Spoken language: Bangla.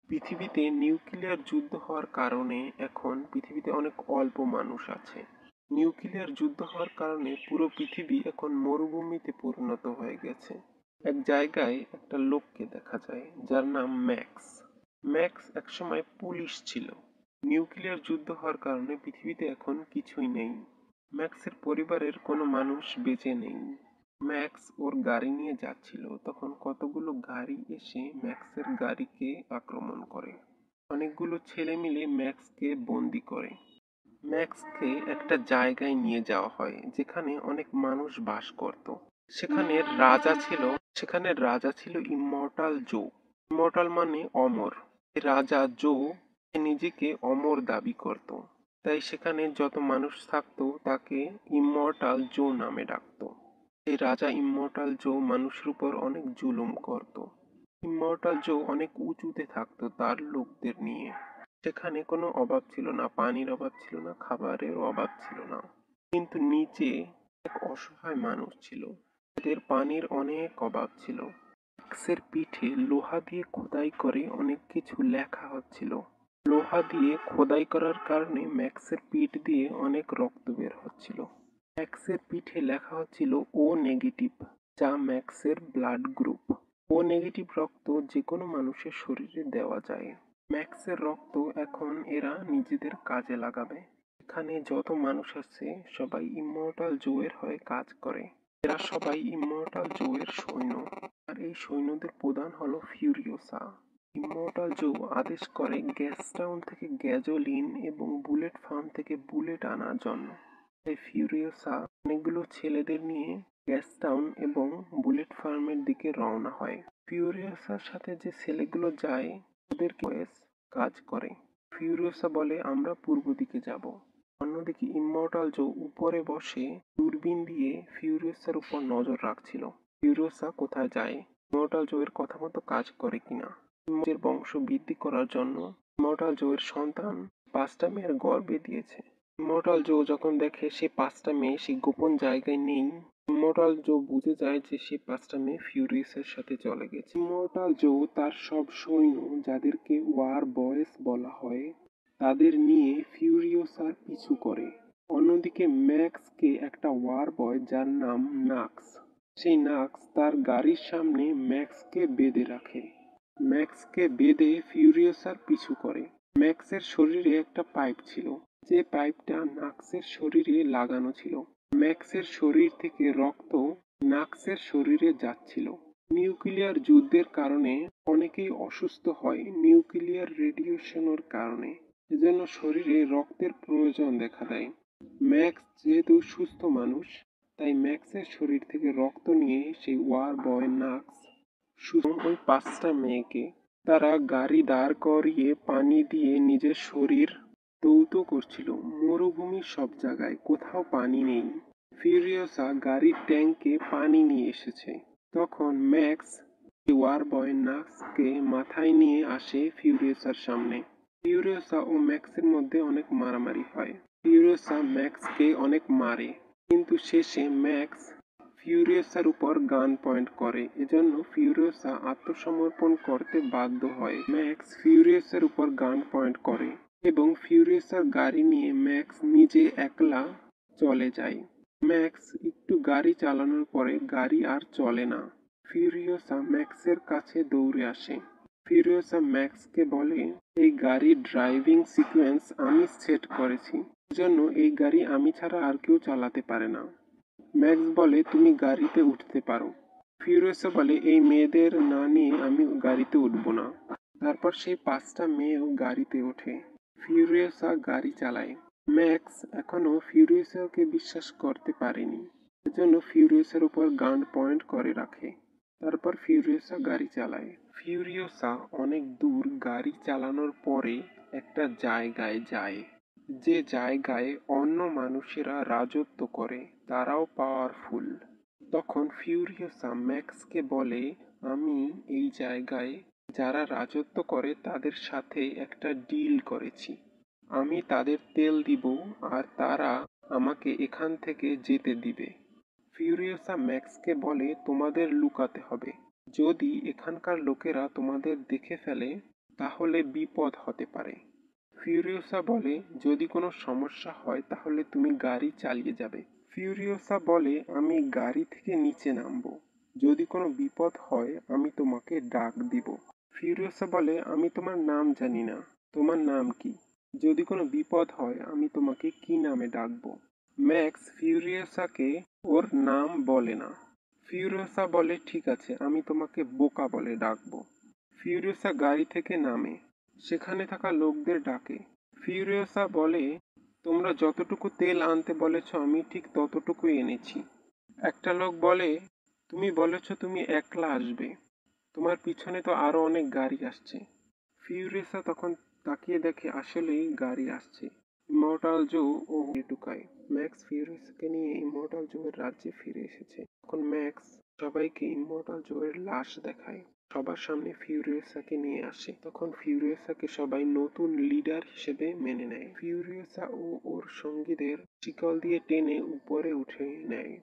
পৃথিবীতে নিউক্লিয়ার যুদ্ধ হওয়ার কারণে এখন পৃথিবীতে অনেক অল্প মানুষ আছে। নিউক্লিয়ার যুদ্ধ হওয়ার কারণে পুরো পৃথিবী এখন মরুভূমিতে পরিণত হয়ে গেছে। এক জায়গায় একটা লোককে দেখা যায় যার নাম ম্যাক্স। ম্যাক্স একসময় পুলিশ ছিল। নিউক্লিয়ার যুদ্ধ হওয়ার কারণে পৃথিবীতে এখন কিছুই নেই। ম্যাক্সের পরিবারের কোনো মানুষ বেঁচে নেই। ম্যাক্স ওর গাড়ি নিয়ে যাচ্ছিল, তখন কতগুলো গাড়ি এসে ম্যাক্সের গাড়িকে আক্রমণ করে। অনেকগুলো ছেলে মিলে ম্যাক্সকে বন্দি করে। ম্যাক্সকে একটা জায়গায় নিয়ে যাওয়া হয় যেখানে অনেক মানুষ বাস করত। সেখানে রাজা ছিল ইmmortal জো। ইmmortal মানে অমর। এই রাজা জো নিজেকে অমর দাবি করত। তাই সেখানে যত মানুষ থাকতো তাকে ইmmortal জো নামে ডাকতো। এই রাজা ইmmortal জো মানুষের উপর অনেক জুলুম করত। ইmmortal জো অনেক উঁচুতে থাকতো তার লোকদের নিয়ে। সেখানে কোনো অভাব ছিল না, পানির অভাব ছিল না, খাবারের অভাব ছিল না। কিন্তু নিচে এক অসহায় মানুষ ছিল, এদের পানির অনেক অভাব ছিল। ম্যাক্সের পিঠে লোহা দিয়ে খোদাই করে অনেক কিছু লেখা হচ্ছিল। লোহা দিয়ে খোদাই করার কারণে ম্যাক্সের পিঠ দিয়ে অনেক রক্ত বের হচ্ছিল। ম্যাক্সের পিঠে লেখা হচ্ছিল ও নেগেটিভ, যা ম্যাক্সের ব্লাড গ্রুপ। ও নেগেটিভ রক্ত যে কোনো মানুষের শরীরে দেওয়া যায়। ম্যাক্সের রক্ত এখন এরা নিজেদের কাজে লাগাবে। এখানে যত মানুষ আছে সবাই ইmmortal জো এর হয়ে কাজ করে। এরা সবাই ইmmortal জো এর সৈন্য। আর এই সৈন্যদের প্রধান হলো ফিউরিওসা। ইmmortal জো আদেশ করে গ্যাস টাউন থেকে গ্যাজোলিন এবং বুলেট ফার্ম থেকে বুলেট আনার জন্য। তাই ফিউরিওসা অনেকগুলো ছেলেদের নিয়ে গ্যাস টাউন এবং বুলেট ফার্মের দিকে রওনা হয়। ফিউরিওসার সাথে যে ছেলেগুলো যায় ওদের কাজ করে। ফিউরিওসা বলে আমরা পূর্ব দিকে যাব। অন্যদিকে ইmmortal জো উপরে বসে দূরবীন দিয়ে ফিউরিওসার উপর নজর রাখছিল। ফিউরিওসা কোথায় যায়, ইmmortal জো এর কথা মতো কাজ করে কিনা। নিজের বংশ বৃদ্ধি করার জন্য ইmmortal জো এর সন্তান 5টা মেয়ের গর্ভে দিয়েছে। ইmmortal জো যখন দেখে সে 5টা মেয়ে সেই গোপন জায়গায় নেই, ইmmortal জো বুঝে যায় যে সে 5টা মেয়ে ফিউরিয়াসের সাথে চলে গেছে। ইmmortal জো তার সব সৈন্য, যাদেরকে ওয়ার বয়েস বলা হয়, তাদের নিয়ে ফিউরিওসার পিছু করে। অন্যদিকে ম্যাক্সকে একটা ওয়ার বয় যার নাম নাক্স, সেই নাক্স তার গাড়ির সামনে ম্যাক্সকে বেঁধে রাখে। ম্যাক্সকে বেঁধে ফিউরিওসার পিছু করে। ম্যাক্সের শরীরে একটা পাইপ ছিল, যে পাইপটা নাক্সের শরীরে লাগানো ছিল। ম্যাক্সের শরীর থেকে রক্ত নাক্সের শরীরে যাচ্ছিল। নিউক্লিয়ার যুদ্ধের কারণে অনেকেই অসুস্থ হয় নিউক্লিয়ার রেডিয়েশনের কারণে। এজন্য শরীরে রক্তের প্রয়োজন দেখা দেয়। ম্যাক্স যেহেতু সুস্থ মানুষ, তাই ম্যাক্সের শরীর থেকে রক্ত নিয়ে সেই ওয়ার বয় নাক্স ওই 5টা মেয়েকে তারা গাড়ি দাঁড় করিয়ে পানি দিয়ে নিজের শরীর ধৌত করছিল। মরুভূমির সব জায়গায় কোথাও পানি নেই। ফিউরিওসা গাড়ির ট্যাঙ্কে পানি নিয়ে এসেছে। তখন ম্যাক্স ওয়ার বয় নাক্সকে মাথায় নিয়ে আসে ফিউরিওসার সামনে। ফিউরিওসা ও ম্যাক্সের মধ্যে অনেক মারামারি হয়। ফিউরিওসা ম্যাক্সকে অনেক মারে, কিন্তু শেষে ম্যাক্স ফিউরিওসার উপর গান পয়েন্ট করে। এজন্য ফিউরিওসা আত্মসমর্পণ করতে বাধ্য হয়। ম্যাক্স ফিউরিওসার উপর গান পয়েন্ট করে এবং ফিউরিওসার গাড়ি নিয়ে ম্যাক্স নিজে একলা চলে যায়। ম্যাক্স একটু গাড়ি চালানোর পরে গাড়ি আর চলে না। ফিউরিওসা ম্যাক্সের কাছে দৌড়ে আসে। ফিউরিওসা ম্যাক্সকে বলে, এই গাড়ির ড্রাইভিং সিকোয়েন্স আমি সেট করেছি, এজন্য এই গাড়ি আমি ছাড়া আর কেউ চালাতে পারে না। ম্যাক্স বলে তুমি গাড়িতে উঠতে পারো। ফিউরিওসা বলে এই মেয়েদের না নিয়ে আমি গাড়িতে উঠবো না। তারপর সেই 5টা মেয়েও গাড়িতে ওঠে। ফিউরিওসা গাড়ি চালায়। ম্যাক্স এখনো ফিউরিওসাকে বিশ্বাস করতে পারেনি, এজন্য ফিউরিওসার উপর গান পয়েন্ট করে রাখে। তারপর ফিউরিওসা গাড়ি চালায়। ফিউরিওসা অনেক দূর গাড়ি চালানোর পরে একটা জায়গায় যায়, যে জায়গায় অন্য মানুষেরা রাজত্ব করে, তারাও পাওয়ারফুল। তখন ফিউরিওসা ম্যাক্সকে বলে, আমি এই জায়গায় যারা রাজত্ব করে তাদের সাথে একটা ডিল করেছি। আমি তাদের তেল দিব আর তারা আমাকে এখান থেকে যেতে দিবে। ফিউরিওসা ম্যাক্সকে বলে তোমাদের লুকাতে হবে। যদি এখানকার লোকেরা তোমাদের দেখে ফেলে তাহলে বিপদ হতে পারে। ফিউরিওসা বলে যদি কোনো সমস্যা হয় তাহলে তুমি গাড়ি চালিয়ে যাবে। ফিউরিওসা বলে আমি গাড়ি থেকে নিচে নামবো, যদি কোনো বিপদ হয় আমি তোমাকে ডাক দিব। ফিউরিওসা বলে আমি তোমার নাম জানি না, তোমার নাম কি? যদি কোনো বিপদ হয় আমি তোমাকে কি নামে ডাকবো? ম্যাক্স ফিউরিওসাকে ওর নাম বলে না। ফিউরিওসা বলে ঠিক আছে, আমি তোমাকে বোকা বলে ডাকবো। ফিউরিওসা গাড়ি থেকে নামে, সেখানে থাকা লোকদের ডাকে। ফিউরিওসা বলে তোমরা যতটুকু তেল আনতে বলেছ আমি ঠিক ততটুকুই এনেছি। একটা লোক বলে তুমি বলেছ তুমি একলা আসবে, তোমার পিছনে তো আরো অনেক গাড়ি আসছে। ফিউরিওসা তখন তাকিয়ে দেখে আসলেই গাড়ি আসছে। ইমর্টাল জো ও টুকায় ম্যাক্স ফিউরিওসাকে নিয়ে ইমর্টাল জো এর রাজ্যে ফিরে এসেছে। তখন ম্যাক্স সবাইকে ইমর্টাল জো এর লাশ দেখায়, সবার সামনে ফিউরিওসাকে নিয়ে আসে। তখন ফিউরিওসাকে সবাই নতুন লিডার হিসেবে মেনে নেয়। ফিউরিওসা ও ওর সঙ্গীদের শিকল দিয়ে টেনে উপরে উঠে নেয়।